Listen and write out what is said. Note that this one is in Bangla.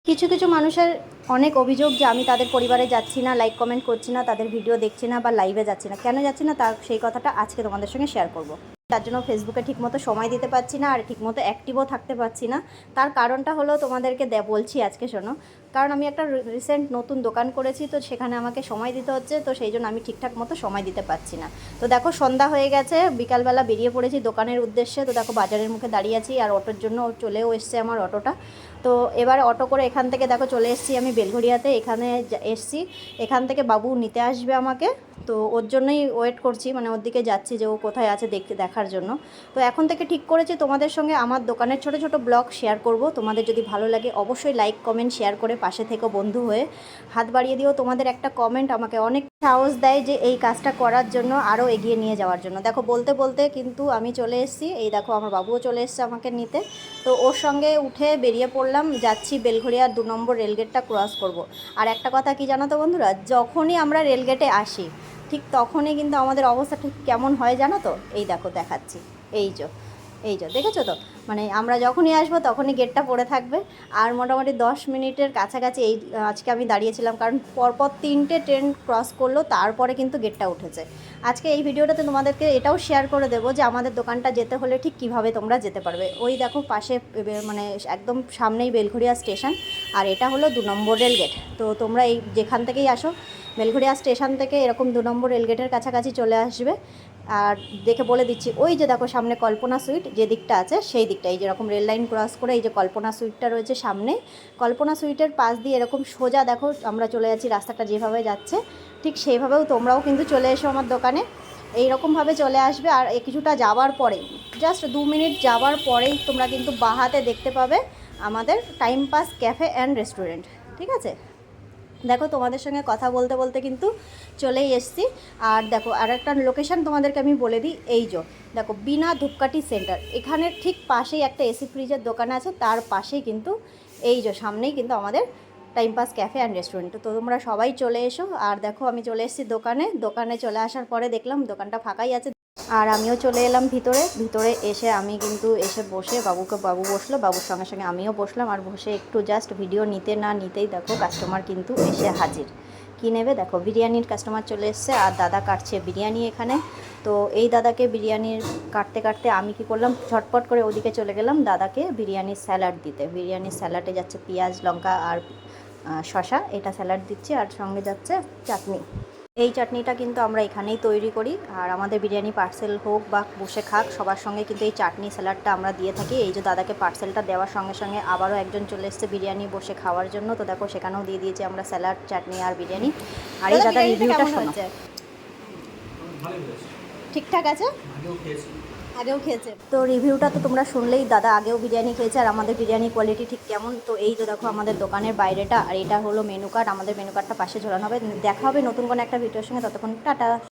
কিছু কিছু মানুষের অনেক অভিযোগ যে আমি তাদের পরিবারে যাচ্ছি না, লাইক কমেন্ট করছি না, তাদের ভিডিও দেখছি না বা লাইভে যাচ্ছি না। কেন যাচ্ছি না তার সেই কথাটা আজকে তোমাদের সঙ্গে শেয়ার করব। তার জন্য ফেসবুকে ঠিকমতো সময় দিতে পারছি না আর ঠিকমতো অ্যাক্টিভও থাকতে পারছি না। তার কারণটা হলো তোমাদেরকে বলছি আজকে, শোনো। কারণ আমি একটা রিসেন্ট নতুন দোকান করেছি, তো সেখানে আমাকে সময় দিতে হচ্ছে, তো সেই জন্য আমি ঠিকঠাক মতো সময় দিতে পারছি না। তো দেখো সন্ধ্যা হয়ে গেছে, বিকালবেলা বেরিয়ে পড়েছি দোকানের উদ্দেশ্যে। তো দেখো বাজারের মুখে দাঁড়িয়ে আছি আর অটোর জন্য চলেও এসছে আমার অটোটা। তো এবার অটো করে এখান থেকে দেখো চলে এসেছি আমি বেলঘড়িয়াতে। এখানে এসছি, এখান থেকে বাবু নিতে আসবে আমাকে, তো ওর জন্যই ওয়েট করছি, মানে ওর দিকে যাচ্ছি যে ও কোথায় আছে দেখার জন্য। তো এখন থেকে ঠিক করেছি তোমাদের সঙ্গে আমার দোকানের ছোট ছোট ব্লগ শেয়ার করব। তোমাদের যদি ভালো লাগে অবশ্যই লাইক কমেন্ট শেয়ার করে পাশে থেকো বন্ধু হয়ে। হাত বাড়িয়ে দিও, তোমাদের একটা কমেন্ট আমাকে অনেক সাহস দেয় যে এই কাজটা করার জন্য, আরও এগিয়ে নিয়ে যাওয়ার জন্য। দেখো বলতে বলতে কিন্তু আমি চলে এসেছি, এই দেখো আমার বাবুও চলে এসেছে আমাকে নিতে। তো ওর সঙ্গে উঠে বেরিয়ে পড়লাম, যাচ্ছি বেলঘড়িয়ার 2 নম্বর রেলগেটটা ক্রস করব। আর একটা কথা কি জানো তো বন্ধুরা, যখনই আমরা রেলগেটে আসি ঠিক তখনই কিন্তু আমাদের অবস্থা ঠিক কেমন হয় জানো তো। এই দেখো দেখাচ্ছি, এই যে দেখেছো তো, মানে আমরা যখনই আসবো তখনই গেটটা পড়ে থাকবে। আর মোটামুটি 10 মিনিটের কাছাকাছি আজকে আমি দাঁড়িয়েছিলাম, কারণ পরপর 3টে ট্রেন ক্রস করলো, তারপরে কিন্তু গেটটা উঠেছে। আজকে এই ভিডিওটাতে তোমাদেরকে এটাও শেয়ার করে দেবো যে আমাদের দোকানটা যেতে হলে ঠিক কিভাবে তোমরা যেতে পারবে। ওই দেখো পাশে মানে একদম সামনেই বেলঘড়িয়া স্টেশন, আর এটা হলো 2 নম্বর রেলগেট। তো তোমরা এই যেখান থেকেই আসো বেলঘড়িয়া স্টেশন থেকে এরকম 2 নম্বর রেলগেটের কাছাকাছি চলে আসবে। আর দেখে বলে দিচ্ছি, ওই যে দেখো সামনে কল্পনা সুইট যে দিকটা আছে সেই দিকটা, এই যেরকম রেল লাইন ক্রস করে এই যে কল্পনা সুইটটা রয়েছে সামনে, কল্পনা সুইটের পাশ দিয়ে এরকম সোজা দেখো আমরা চলে যাচ্ছি, রাস্তাটা যেভাবে যাচ্ছে ঠিক সেইভাবেও তোমরাও কিন্তু চলে এসো আমার দোকানে। এইরকমভাবে চলে আসবে, আর কিছুটা যাওয়ার পরেই, জাস্ট 2 মিনিট যাওয়ার পরেই তোমরা কিন্তু বাঁহাতে দেখতে পাবে আমাদের time pass cafe and restaurant. ঠিক আছে, দেখো তোমাদের সঙ্গে কথা বলতে বলতে কিন্তু চলেই এসছি। আর দেখো আর একটা লোকেশান তোমাদেরকে আমি বলে দিই, এই যে দেখো বিনা ধূপকাঠি সেন্টার, এখানে ঠিক পাশেই একটা এসি ফ্রিজের দোকান আছে, তার পাশেই কিন্তু এই যে সামনেই কিন্তু আমাদের time pass cafe and restaurant. তো তোমরা সবাই চলে এসো। আর দেখো আমি চলে এসেছি দোকানে চলে আসার পরে দেখলাম দোকানটা ফাঁকাই আছে, আর আমিও চলে এলাম ভিতরে এসে আমি কিন্তু এসে বসে বাবু বসলো, বাবুর সঙ্গে সঙ্গে আমিও বসলাম, আর বসে একটু জাস্ট ভিডিও নিতে না নিতেই দেখো কাস্টমার কিন্তু এসে হাজির। কী নেবে দেখো, বিরিয়ানির কাস্টমার চলে এসছে, আর দাদা কাটছে বিরিয়ানি এখানে। তো এই দাদাকে বিরিয়ানির কাটতে কাটতে আমি কি করলাম, ঝটপট করে ওদিকে চলে গেলাম দাদাকে বিরিয়ানির স্যালাড দিতে। বিরিয়ানির স্যালাডে যাচ্ছে পেঁয়াজ লঙ্কা আর শশা, এটা স্যালাড দিচ্ছি, আর সঙ্গে যাচ্ছে চাটনি। এই চাটনিটা কিন্তু আমরা এখানেই তৈরি করি, আর আমাদের বিরিয়ানি পার্সেল হোক বা বসে খাক সবার সঙ্গে কিন্তু এই চাটনি স্যালাডটা আমরা দিয়ে থাকি। এই যে দাদাকে পার্সেলটা দেওয়ার সঙ্গে সঙ্গে আবারও একজন চলে এসছে বিরিয়ানি বসে খাওয়ার জন্য, তো দেখো সেখানেও দিয়ে দিয়েছি আমরা স্যালাড চাটনি আর বিরিয়ানি। আর এই দাদার রিভিউটা শোনো, ঠিকঠাক আছে, আগেও খেয়েছে তো রিভিউটা তো তোমরা শুনলেই, দাদা আগেও বিরিয়ানি খেয়েছে আর আমাদের বিরিয়ানি কোয়ালিটি ঠিক কেমন। তো এই তো দেখো আমাদের দোকানের বাইরেটা, আর এটা হলো মেনু কার্ড, আমাদের মেনু কার্ডটা পাশে ঝোলানো হবে। দেখা হবে নতুন কোনো একটা ভিডিওর সঙ্গে, ততক্ষণ টাটা।